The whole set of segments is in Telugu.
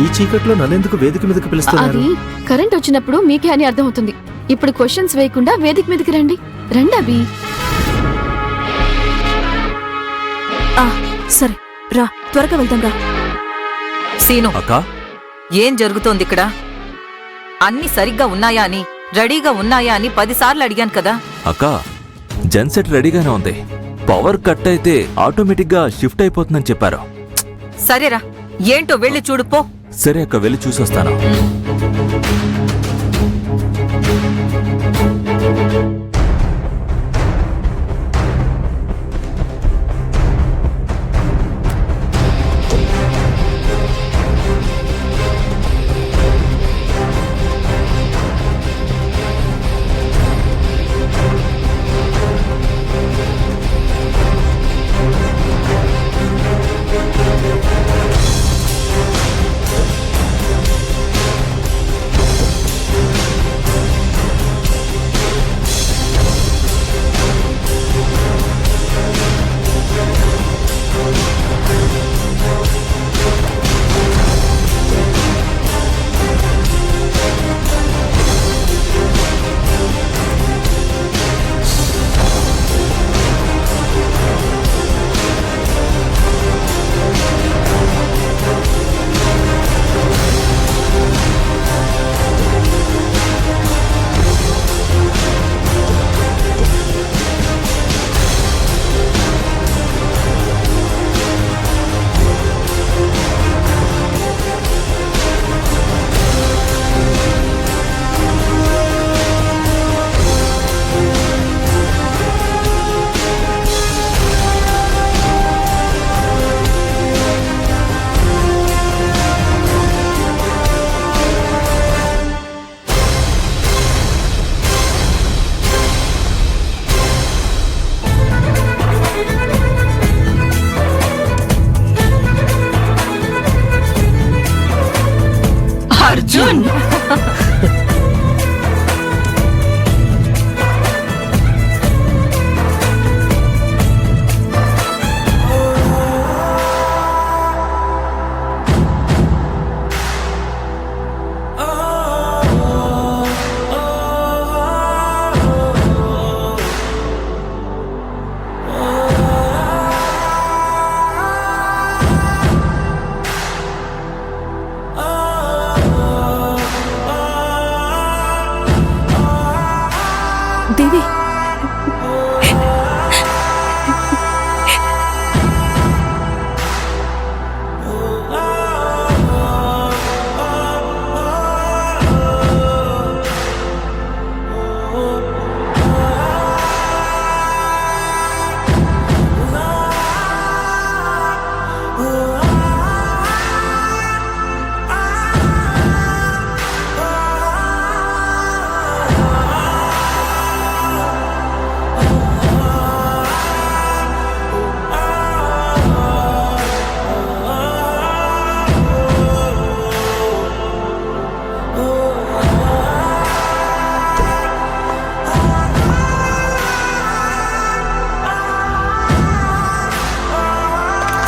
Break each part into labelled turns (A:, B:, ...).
A: ఈ చీకట్లో నన్నెందుకు వేదిక మీదకి పిలుస్తున్నారు?
B: అది కరెంట్ వచ్చినప్పుడు మీకే అని అర్థం అవుతుంది. ఇప్పుడు క్వశ్చన్స్ వేయకుండా వేదిక మీదకి రండి. రండి అభి.
C: సరే రా, త్వరగా వెళ్దాంగా.
D: సీను,
E: అక్కా,
D: ఏం జరుగుతోంది ఇక్కడ? అన్ని సరిగ్గా ఉన్నాయా అని, రెడీగా ఉన్నాయా అని 10 సార్లు అడిగాను కదా.
E: అక్కా, జెన్సెట్ రెడీగానే ఉంది. పవర్ కట్ అయితే ఆటోమేటిక్ గా షిఫ్ట్ అయిపోతుందని చెప్పారు.
D: సరేరా, ఏంటో వెళ్ళి చూడు పో.
E: సరే అక్క, వెళ్ళి చూసొస్తాను.
D: Arjun,
C: Devi,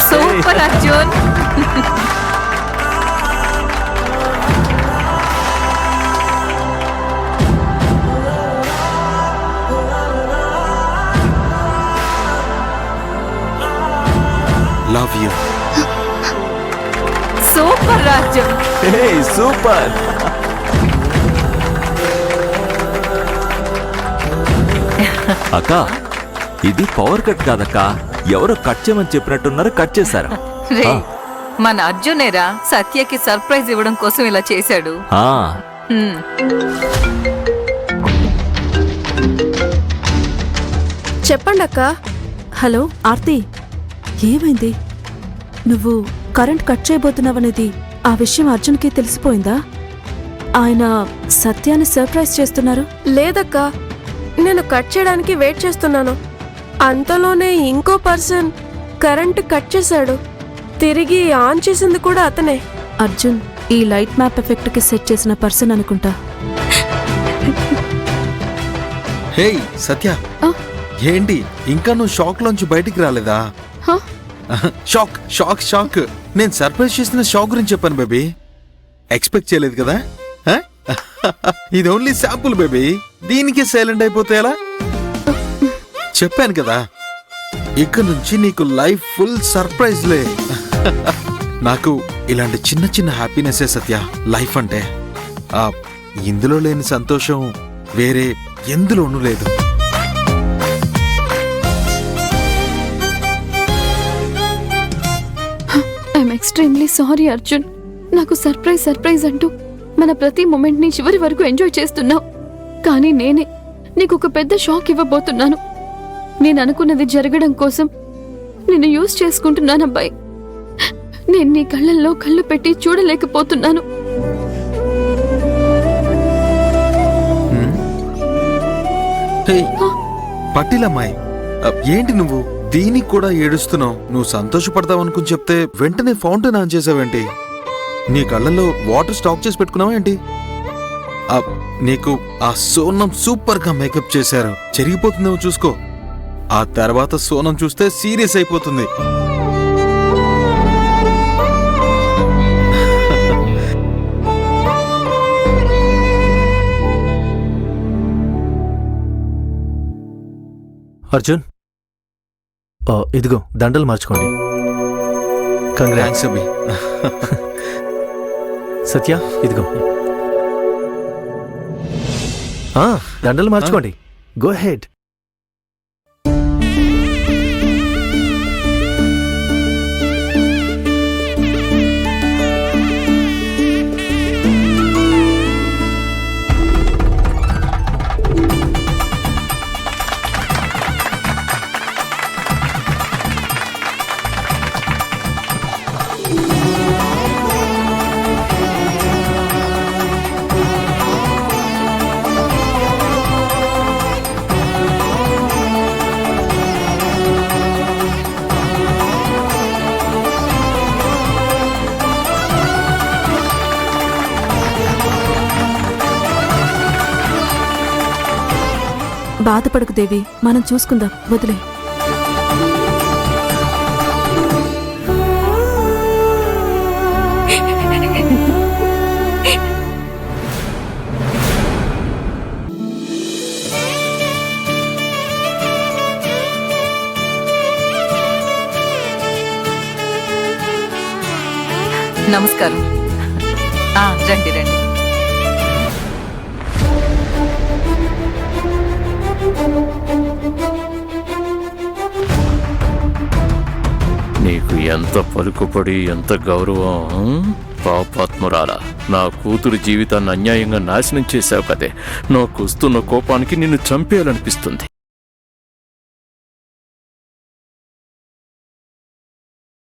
D: super Arjun.
F: Love you.
D: Super Arjun.
E: Hey, super. అక్క, ఇది పవర్ కట్ కాదక్కా, ఎవరో కట్ చేయమని చెప్పినట్టున్నారు, కట్ చేశారు.
D: రే, మన అర్జునేరా సత్యకి సర్ప్రైజ్ ఇవ్వడం కోసం ఇలా చేశాడు.
E: ఆ,
C: చెప్పండి అక్క. హలో ఆర్తి, ఏమైంది? నువ్వు కరెంట్ కట్ చేయబోతున్నావనేది ఆ విషయం అర్జున్కి తెలిసిపోయిందా? ఆయన సత్యాన్ని సర్ప్రైజ్ చేస్తున్నారు.
G: లేదక్కా, నేను కట్ చేయడానికి వెయిట్ చేస్తున్నాను. అంతలోనే ఇంకో పర్సన్ కరెంట్ కట్ చేశాడు. తిరిగి ఆన్ చేసింది కూడా అతనే.
C: అర్జున్ ఈ లైట్ మ్యాప్ ఎఫెక్ట్ కి సెట్ చేసిన పర్సన్ అనుకుంటా.
F: హే సత్య, ఏంటి ఇంకా నువ్వు షాక్ లోంచి బయటికి రాలేదా? Shock shock shock. నేను సర్ప్రైజ్ చేసిన షాక్ గురించి చెప్పాను బేబీ. ఎక్స్పెక్ట్ చేయలేదు కదా ఆ? ఇది ఓన్లీ శాంపుల్ బేబీ, దీనికి సైలెంట్ అయిపోతే ఎలా? చెప్పాను కదా, ఇక నుంచి నీకు లైఫ్ ఫుల్ సర్ప్రైజ్లే. నాకు ఇలాంటి చిన్న చిన్న హ్యాపీనెస్సే సత్య లైఫ్ అంటే. ఇందులో లేని సంతోషం వేరే ఎందులోనూ లేదు.
B: I'm extremely sorry Arjun. నాకు సర్ప్రైజ్ అంటూ మన ప్రతి మూమెంట్ ని చివరి వరకు ఎంజాయ్ చేస్తున్నావు, కానీ నేనే నీకు ఒక పెద్ద షాక్ ఇవ్వబోతున్నాను. నేను అనుకున్నది జరగడం కోసం నిన్ను యూజ్ చేసుకుంటున్నాను అబ్బాయి. నేను నీ కళ్ళల్లో కళ్ళు పెట్టి చూడలేకపోతున్నాను.
F: పట్టిలమ్మాయి, ఏంటి నువ్వు దీనికి కూడా ఏడుస్తున్నావు? నువ్వు సంతోషపడతావనుకుని చెప్తే వెంటనే ఫౌంటైన్ ఆన్ చేసావేంటి? నీ కళ్ళల్లో వాటర్ స్టాక్ చేసి పెట్టుకున్నావా ఏంటి? నీకు ఆ సోనం సూపర్ గా మేకప్ చేశారు, చెరిగిపోతుందేమో చూసుకో. ఆ తర్వాత సోనం చూస్తే సీరియస్ అయిపోతుంది.
A: అర్జున్, ఇదిగో దండలు మార్చుకోండి. కంగ్రాట్స్.
F: అభి.
A: సత్య, ఇదిగో దండలు మార్చుకోండి. Go head.
C: బాధపడకు దేవి, మనం చూసుకుందాం, వదిలే.
D: నమస్కారం. రండి రండి.
H: నీకు ఎంత పలుకుపడి, ఎంత గౌరవం! పాపాత్మురాలా, నా కూతురు జీవితాన్ని అన్యాయంగా నాశనం చేశావు కదే. నాకు వస్తున్న కోపానికి నిన్ను చంపేయాలనిపిస్తుంది.